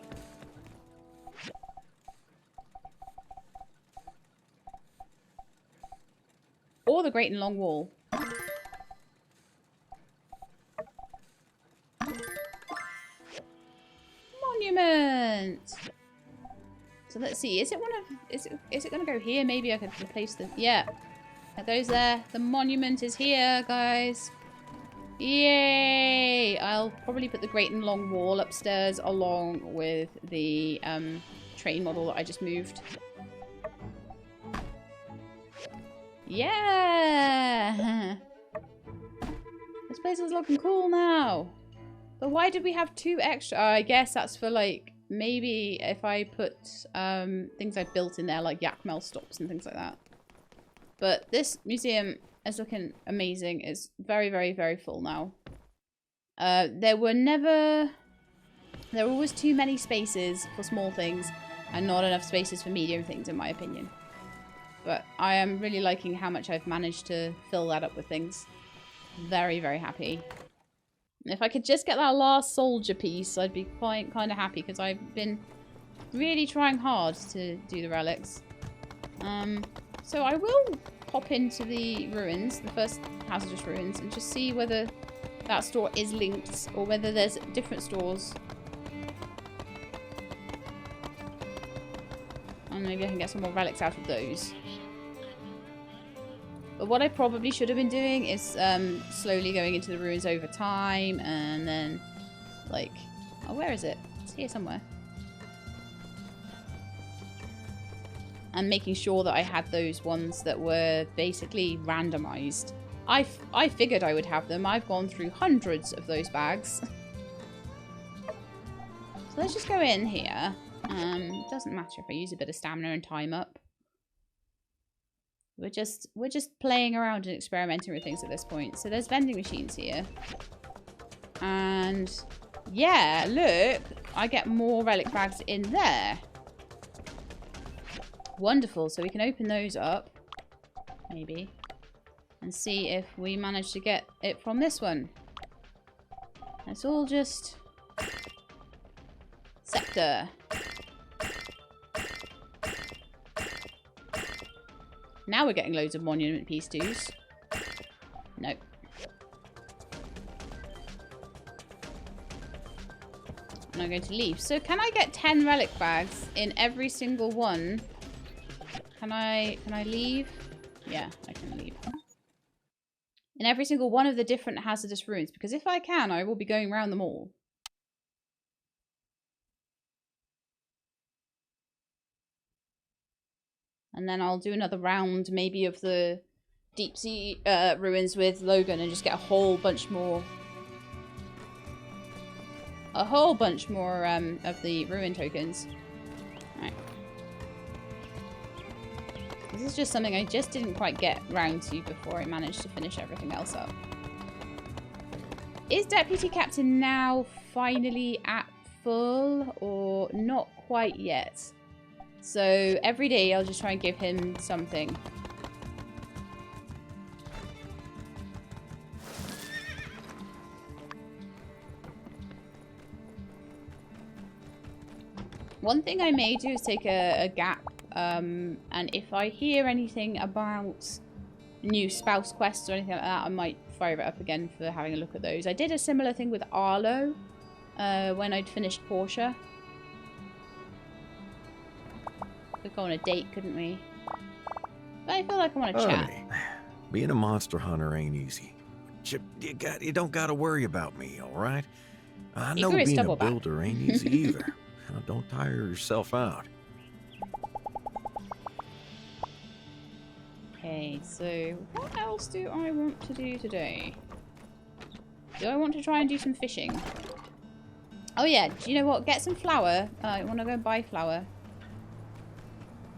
Or the Great and Long Wall. Monument! So let's see, is it one of... Is it going to go here? Maybe I could replace the... Yeah. It goes there. The monument is here, guys. Yay! I'll probably put the Great and Long Wall upstairs along with the train model that I just moved. Yeah! This place is looking cool now. But why did we have 2 extra? I guess that's for, like, maybe if I put things I built in there, like Yakmel stops and things like that. But this museum is looking amazing. It's very, very, very full now. There were always too many spaces for small things and not enough spaces for medium things, in my opinion. But I am really liking how much I've managed to fill that up with things. Very, very happy. If I could just get that last soldier piece, I'd be quite kind of happy, because I've been really trying hard to do the relics. So I will pop into the ruins, the first hazardous ruins, and just see whether that store is linked or whether there's different stores. And maybe I can get some more relics out of those. But what I probably should have been doing is slowly going into the ruins over time, and then, like... Oh, where is it? It's here somewhere. And making sure that I had those ones that were basically randomized. I figured I would have them. I've gone through hundreds of those bags. So let's just go in here. It doesn't matter if I use a bit of stamina and time up. We're just playing around and experimenting with things at this point. So there's vending machines here. And yeah, look, I get more relic bags in there. Wonderful. So we can open those up, maybe, and see if we manage to get it from this one. Let's all just... Scepter. Now we're getting loads of monument piece twos. Nope. And I'm going to leave. So can I get 10 relic bags in every single one? Can I leave? Yeah, I can leave. In every single one of the different hazardous ruins. Because if I can, I will be going around them all. And then I'll do another round, maybe, of the deep sea ruins with Logan and just get a whole bunch more. A whole bunch more of the ruin tokens. Right. This is just something I just didn't quite get round to before I managed to finish everything else up. Is Deputy Captain now finally at full, or not quite yet? So every day I'll just try and give him something. One thing I may do is take a gap, and if I hear anything about new spouse quests or anything like that, I might fire it up again for having a look at those. I did a similar thing with Arlo when I'd finished Portia. We could go on a date, couldn't we? But I feel like I want to chat. Being a monster hunter ain't easy. You don't gotta worry about me, all right? I know being a builder ain't easy either. Don't tire yourself out. Okay, so what else do I want to do today? Do I want to try and do some fishing? Oh yeah, do you know what? Get some flour. I want to go buy flour.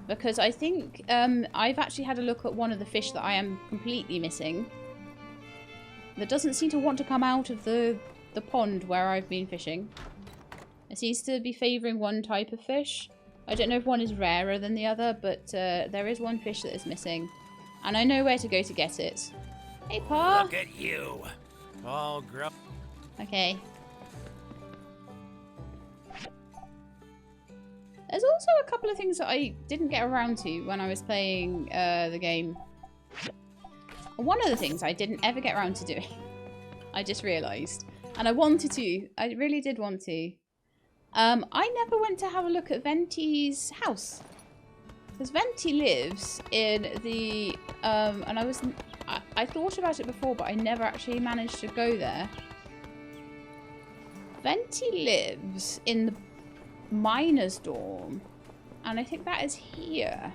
Because I think I've actually had a look at one of the fish that I am completely missing. That doesn't seem to want to come out of the pond where I've been fishing. It seems to be favouring one type of fish. I don't know if one is rarer than the other, but there is one fish that is missing. And I know where to go to get it. Hey, Pa. Look at you. All grown. Okay. There's also a couple of things that I didn't get around to when I was playing the game. One of the things I didn't ever get around to doing, I just realised. And I wanted to. I really did want to. I never went to have a look at Venti's house. Because Venti lives in the... and I thought about it before, but I never actually managed to go there. Venti lives in the miner's dorm. And I think that is here.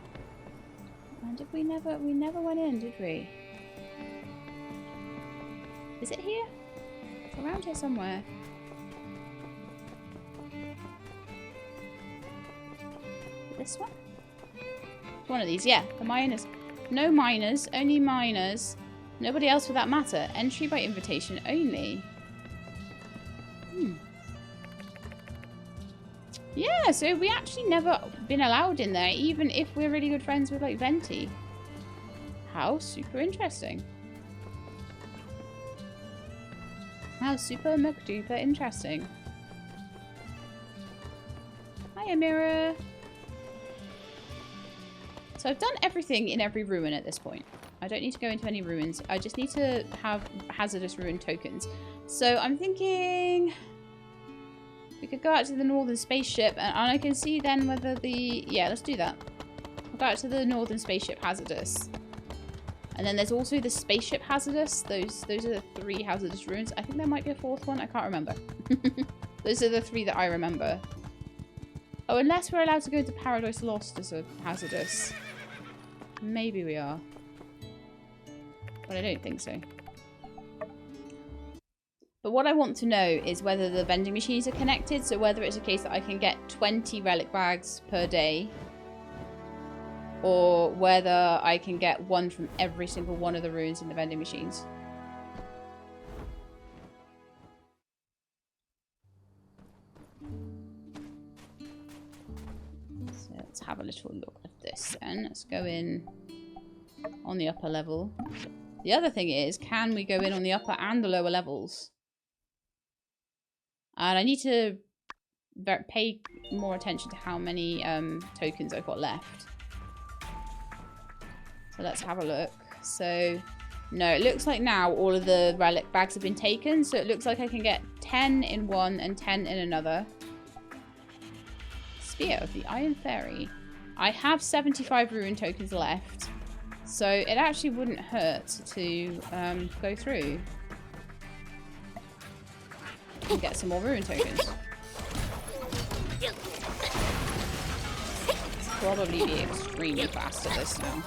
And did we never went in, did we? Is it here? It's around here somewhere. This one? One of these, yeah. The miners. No miners, only miners. Nobody else for that matter. Entry by invitation only. Yeah, so we actually never been allowed in there, even if we're really good friends with, like, Venti. How super interesting. How super duper interesting. Hiya, Mirror. So I've done everything in every ruin at this point. I don't need to go into any ruins. I just need to have hazardous ruin tokens. So I'm thinking we could go out to the northern spaceship and I can see then whether the... Yeah, let's do that. We'll go out to the northern spaceship hazardous. And then there's also the spaceship hazardous. Those are the 3 hazardous ruins. I think there might be a 4th one. I can't remember. Those are the 3 that I remember. Oh, unless we're allowed to go to Paradise Lost as a hazardous. Maybe we are. But I don't think so. But what I want to know is whether the vending machines are connected. So whether it's a case that I can get 20 relic bags per day. Or whether I can get 1 from every single one of the ruins in the vending machines. So let's have a little look at this then. Let's go in on the upper level. The other thing is, can we go in on the upper and the lower levels? And I need to pay more attention to how many tokens I've got left. So let's have a look. So, no, it looks like now all of the relic bags have been taken. So it looks like I can get 10 in one and 10 in another. Spear of the Iron Fairy. I have 75 ruin tokens left. So it actually wouldn't hurt to go through and get some more ruin tokens. Probably be extremely fast at this now.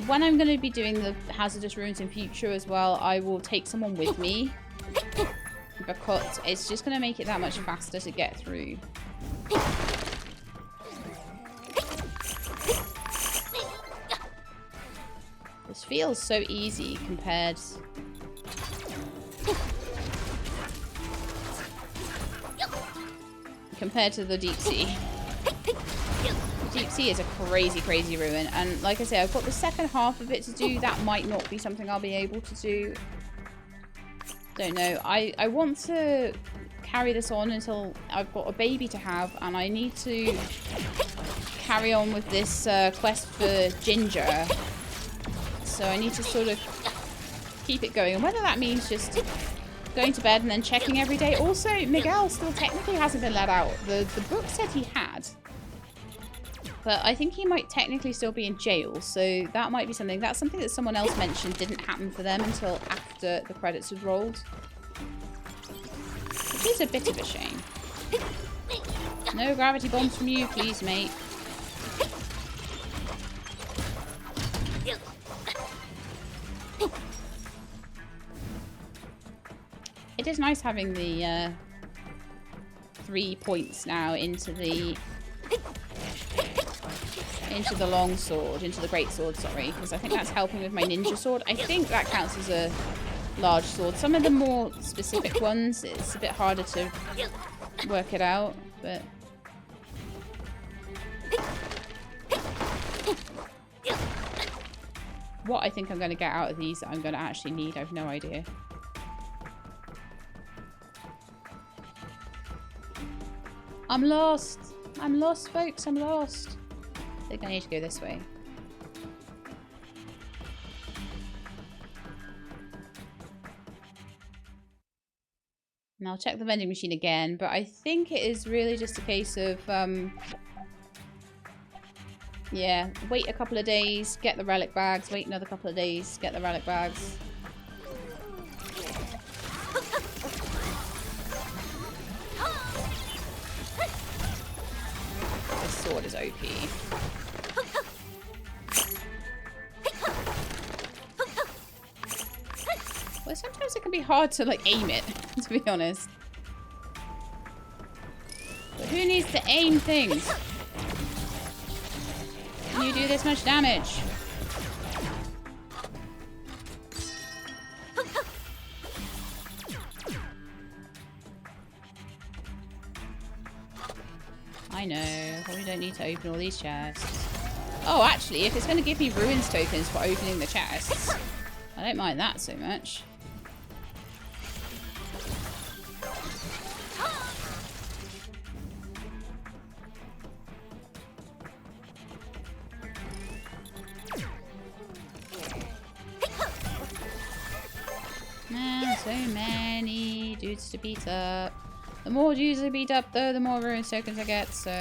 When I'm going to be doing the hazardous ruins in future as well, I will take someone with me. Because it's just going to make it that much faster to get through. This feels so easy compared to the deep sea. Deep sea is a crazy, crazy ruin. And like I say, I've got the second half of it to do. That might not be something I'll be able to do. Don't know. I want to carry this on until I've got a baby to have. And I need to carry on with this quest for Ginger. So I need to sort of keep it going. And whether that means just going to bed and then checking every day. Also, Miguel still technically hasn't been let out. The book said he had. But I think he might technically still be in jail, so that might be something. That's something that someone else mentioned didn't happen for them until after the credits had rolled. Which is a bit of a shame. No gravity bombs from you, please, mate. It is nice having the 3 points now into the long sword, into the great sword, sorry, because I think that's helping with my ninja sword. I think that counts as a large sword. Some of the more specific ones, it's a bit harder to work it out, but what I think I'm going to get out of these that I'm going to actually need. I have no idea. I'm lost. I'm lost, folks. I'm lost. I think I need to go this way. And I'll check the vending machine again, but I think it is really just a case of, yeah, wait a couple of days, get the relic bags, wait another couple of days, get the relic bags. This sword is OP. Well, sometimes it can be hard to, like, aim it, to be honest. But who needs to aim things? Can you do this much damage? I know. Probably don't need to open all these chests. Oh, actually, if it's going to give me ruins tokens for opening the chests, I don't mind that so much. Man, so many dudes to beat up. The more dudes I beat up, though, the more ruins tokens I get, so...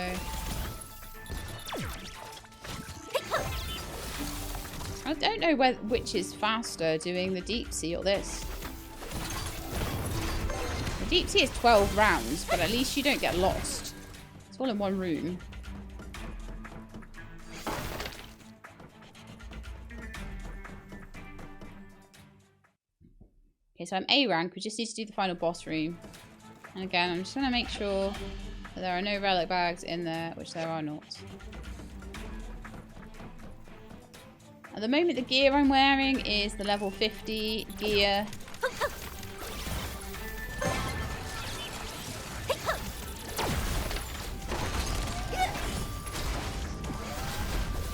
I don't know which is faster, doing the deep sea or this. The deep sea is 12 rounds, but at least you don't get lost. It's all in one room. Okay, so I'm A rank. We just need to do the final boss room. And again, I'm just going to make sure that there are no relic bags in there, which there are not. At the moment, the gear I'm wearing is the level 50 gear.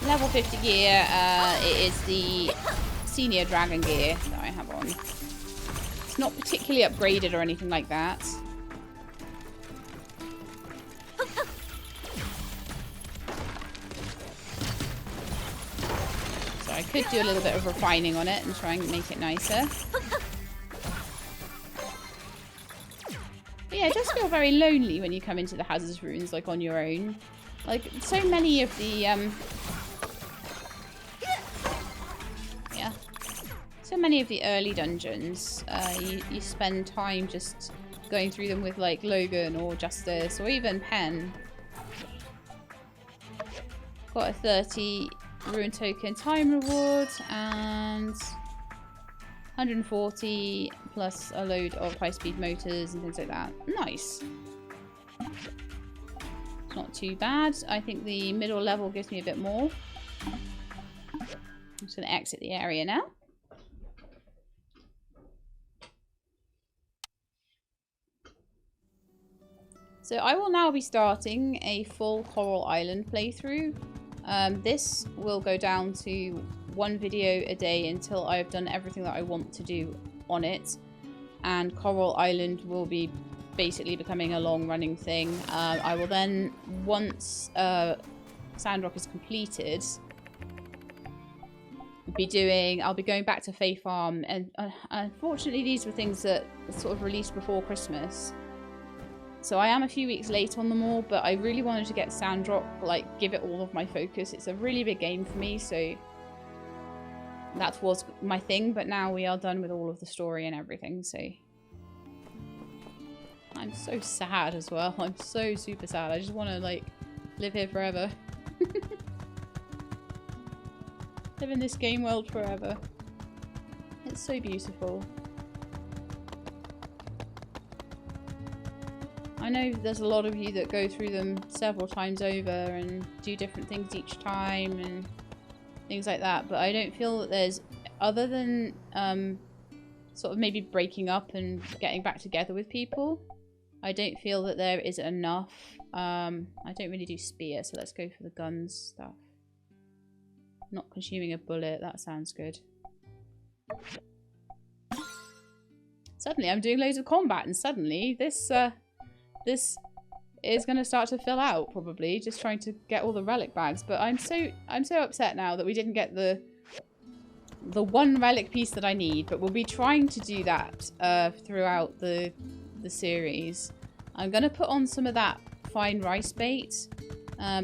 Level 50 gear, it is the senior dragon gear that I have on. It's not particularly upgraded or anything like that. So I could do a little bit of refining on it and try and make it nicer. But yeah, it does feel very lonely when you come into the Hazardous Ruins, like, on your own. Like, so many of the, so many of the early dungeons, you spend time just going through them with, like, Logan or Justice or even Pen. Got a 30 ruin token time reward and 140 plus a load of high-speed motors and things like that. Nice. It's not too bad. I think the middle level gives me a bit more. I'm just going to exit the area now. So I will now be starting a full Coral Island playthrough. This will go down to one video a day until I've done everything that I want to do on it. And Coral Island will be basically becoming a long-running thing. I will then, once Sandrock is completed, I'll be going back to Fae Farm. And unfortunately, these were things that were sort of released before Christmas. So I am a few weeks late on them all, but I really wanted to get Sandrock, like, give it all of my focus. It's a really big game for me, so that was my thing. But now we are done with all of the story and everything, so I'm so sad as well. I'm so super sad. I just want to, like, live here forever. Live in this game world forever. It's so beautiful. I know there's a lot of you that go through them several times over and do different things each time and things like that, but I don't feel that there's, other than sort of maybe breaking up and getting back together with people, I don't feel that there is enough. I don't really do spear, so let's go for the guns stuff. Not consuming a bullet. That sounds good. Suddenly, I'm doing loads of combat, and suddenly this this is going to start to fill out. Probably just trying to get all the relic bags. But I'm so upset now that we didn't get the one relic piece that I need. But we'll be trying to do that throughout the series. I'm going to put on some of that fine rice bait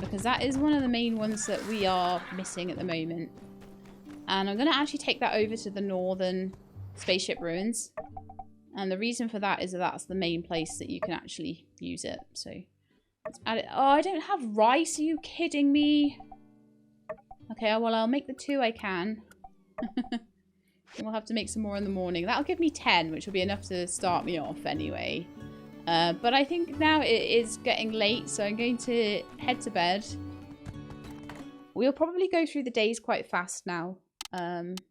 because that is one of the main ones that we are missing at the moment. And I'm going to actually take that over to the northern spaceship ruins. And the reason for that is that that's the main place that you can actually use it. So let's add it. Oh, I don't have rice. Are you kidding me? Okay, well, I'll make the 2 I can. We'll have to make some more in the morning. That'll give me 10, which will be enough to start me off anyway. But I think now it is getting late, so I'm going to head to bed. We'll probably go through the days quite fast now. And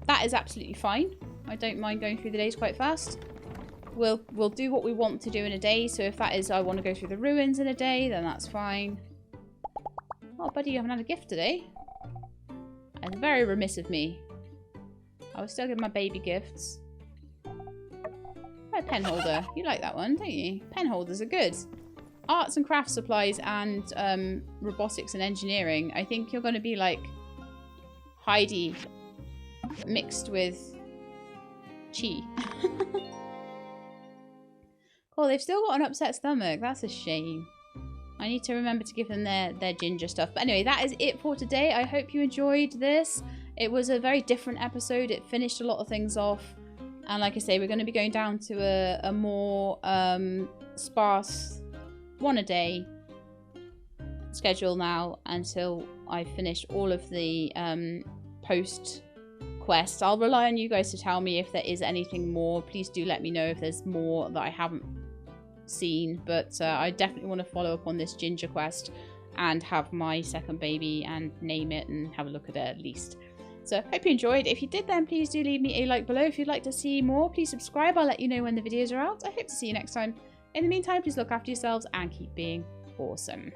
that is absolutely fine. I don't mind going through the days quite fast. We'll do what we want to do in a day. So if that is I want to go through the ruins in a day, then that's fine. Oh, buddy, you haven't had a gift today. That's very remiss of me. I will still give my baby gifts. Oh, pen holder. You like that one, don't you? Pen holders are good. Arts and craft supplies and robotics and engineering. I think you're going to be like Heidi mixed with Chi. Cool, they've still got an upset stomach. That's a shame. I need to remember to give them their ginger stuff. But anyway, that is it for today. I hope you enjoyed this. It was a very different episode. It finished a lot of things off. And like I say, we're going to be going down to a more sparse 1 a day schedule now until I finish all of the post quests. I'll rely on you guys to tell me if there is anything more. Please do let me know if there's more that I haven't seen. But I definitely want to follow up on this ginger quest and have my second baby and name it and have a look at it at least. So hope you enjoyed. If you did, then please do leave me a like below. If you'd like to see more, please subscribe. I'll let you know when the videos are out. I hope to see you next time. In the meantime, please look after yourselves and keep being awesome.